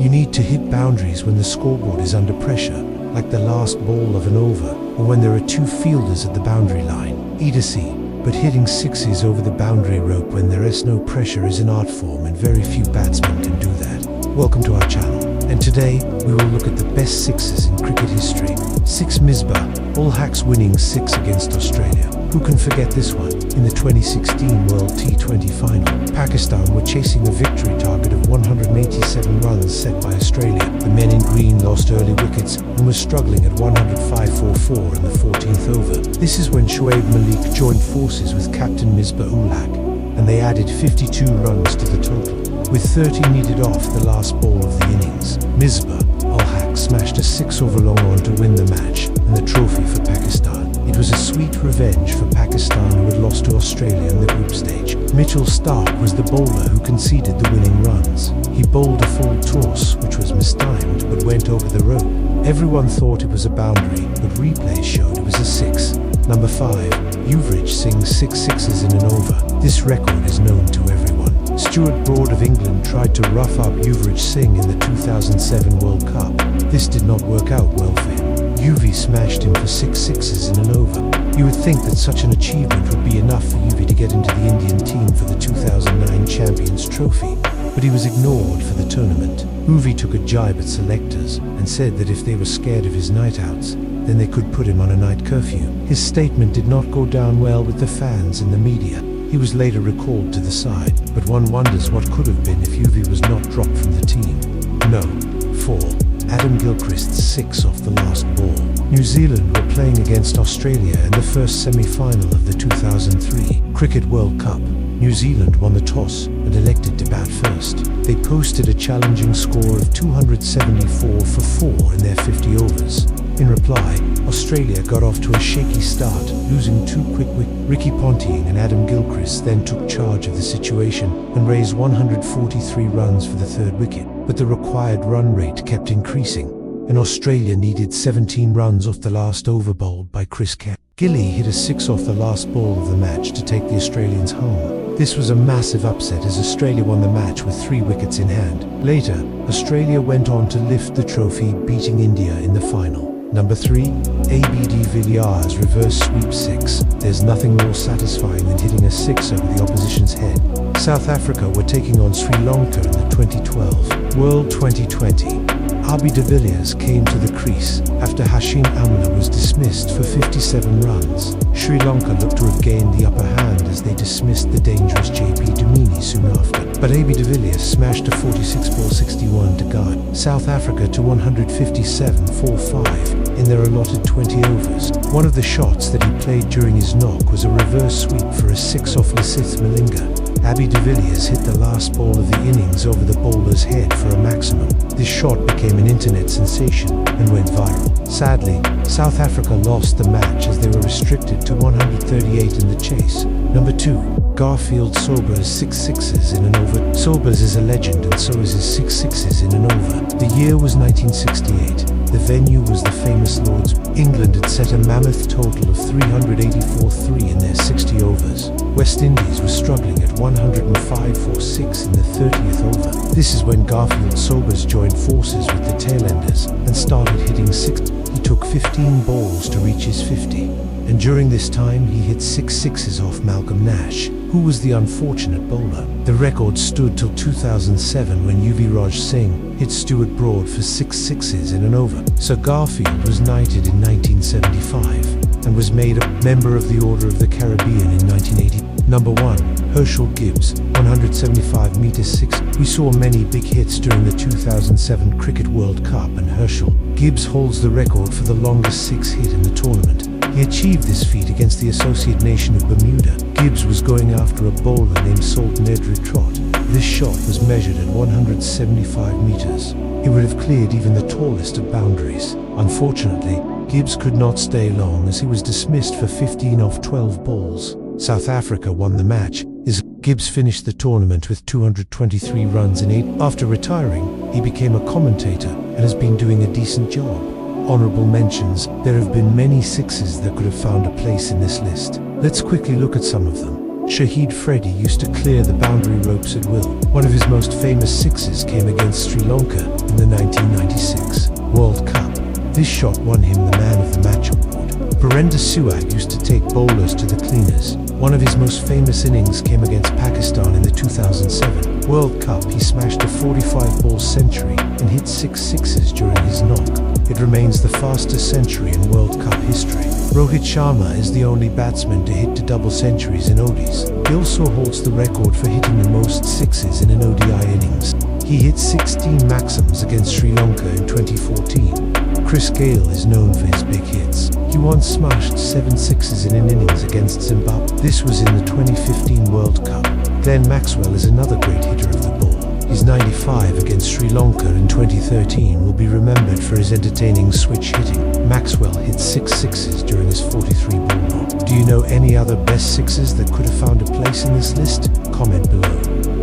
You need to hit boundaries when the scoreboard is under pressure, like the last ball of an over, or when there are two fielders at the boundary line. E-to-C. But hitting sixes over the boundary rope when there is no pressure is an art form, and very few batsmen can do that. Welcome to our channel, and today we will look at the best sixes in cricket history. 6 Misbah, all Haq's winning 6 against Australia. Who can forget this one? In the 2016 World T20 final, Pakistan were chasing a victory target of 187 runs set by Australia. The men in green lost early wickets and were struggling at 105 for 4 in the 14th over. This is when Shoaib Malik joined forces with captain Misbah ul Haq, and they added 52 runs to the total. With 30 needed off the last ball of the innings, Misbah ul Haq smashed a 6-over long on to win the match and the trophy for Pakistan. It was a sweet revenge for Pakistan, who had lost to Australia in the group stage. Mitchell Starc was the bowler who conceded the winning runs. He bowled a full toss, which was mistimed but went over the rope. Everyone thought it was a boundary, but replays showed it was a 6. Number 5. Yuvraj Singh 6 sixes in an over. This record is known to everyone. Stuart Broad of England tried to rough up Yuvraj Singh in the 2007 World Cup. This did not work out well for him. Yuvi smashed him for 6 sixes in an over. You would think that such an achievement would be enough for Yuvi to get into the Indian team for the 2009 Champions Trophy, but he was ignored for the tournament. Yuvi took a jibe at selectors and said that if they were scared of his night outs, then they could put him on a night curfew. His statement did not go down well with the fans and the media. He was later recalled to the side, but one wonders what could have been if Yuvi was not dropped from the team. No. 4. Adam Gilchrist's 6 off the last ball. New Zealand were playing against Australia in the first semi-final of the 2003 Cricket World Cup. New Zealand won the toss and elected to bat first. They posted a challenging score of 274 for 4 in their 50 overs. In reply, Australia got off to a shaky start, losing 2 quick wickets. Ricky Ponting and Adam Gilchrist then took charge of the situation and raised 143 runs for the 3rd wicket, but the required run rate kept increasing, and Australia needed 17 runs off the last over bowled by Chris Kemp. Gilly hit a 6 off the last ball of the match to take the Australians home. This was a massive upset as Australia won the match with 3 wickets in hand. Later, Australia went on to lift the trophy, beating India in the final. Number 3. A.B. de Villiers reverse sweep 6. There's nothing more satisfying than hitting a 6 over the opposition's head. South Africa were taking on Sri Lanka in the 2012 World 2020. A.B. de Villiers came to the crease after Hashim Amla was dismissed for 57 runs. Sri Lanka looked to have gained the upper hand as they dismissed the dangerous J.P. Dumini soon after, but A.B. de Villiers smashed a 46 ball 61 to guide South Africa to 157 for 5 in their allotted 20 overs. One of the shots that he played during his knock was a reverse sweep for a 6 off Lasith Malinga. A.B. de Villiers hit the last ball of the innings over the bowler's head for a maximum. This shot became an internet sensation and went viral. Sadly, South Africa lost the match as they were restricted to 138 in the chase. Number 2. Garfield Sobers 6 sixes in an over. Sobers is a legend, and so is his 6 sixes in an over. The year was 1968. The venue was the famous Lord's. England had set a mammoth total of 384 in their 60 overs. West Indies was struggling at 105 for 6 in the 30th over. This is when Garfield Sobers joined forces with the tailenders and started hitting 6. He took 15 balls to reach his 50, and during this time he hit 6 sixes off Malcolm Nash, who was the unfortunate bowler. The record stood till 2007 when Yuvraj Singh hit Stuart Broad for 6 sixes in an over. Sir Garfield was knighted in 1975 and was made a member of the Order of the Caribbean in 1980. Number 1. Herschel Gibbs, 175 meters 6. We saw many big hits during the 2007 Cricket World Cup, and Herschel Gibbs holds the record for the longest 6 hit in the tournament. He achieved this feat against the associate nation of Bermuda. Gibbs was going after a bowler named Sultan Edry Trott. This shot was measured at 175 meters. He would have cleared even the tallest of boundaries. Unfortunately, Gibbs could not stay long as he was dismissed for 15 off 12 balls. South Africa won the match as Gibbs finished the tournament with 223 runs in 8. After retiring, he became a commentator and has been doing a decent job. Honorable mentions: there have been many sixes that could have found a place in this list. Let's quickly look at some of them. Shahid Freddy used to clear the boundary ropes at will. One of his most famous sixes came against Sri Lanka in the 1996 World Cup. This shot won him the Man of the Match award. Virender Sehwag used to take bowlers to the cleaners. One of his most famous innings came against Pakistan in the 2007 World Cup. He smashed a 45-ball century and hit 6 sixes during his knock. It remains the fastest century in World Cup history. Rohit Sharma is the only batsman to hit double centuries in ODIs. He also holds the record for hitting the most sixes in an ODI innings. He hit 16 maxims against Sri Lanka in 2014. Chris Gayle is known for his big hits. He once smashed 7 sixes in an innings against Zimbabwe. This was in the 2015 World Cup. Glenn Maxwell is another great hitter of the ball. His 95 against Sri Lanka in 2013 will be remembered for his entertaining switch hitting. Maxwell hit 6 sixes during his 43-ball knock. Do you know any other best sixes that could have found a place in this list? Comment below.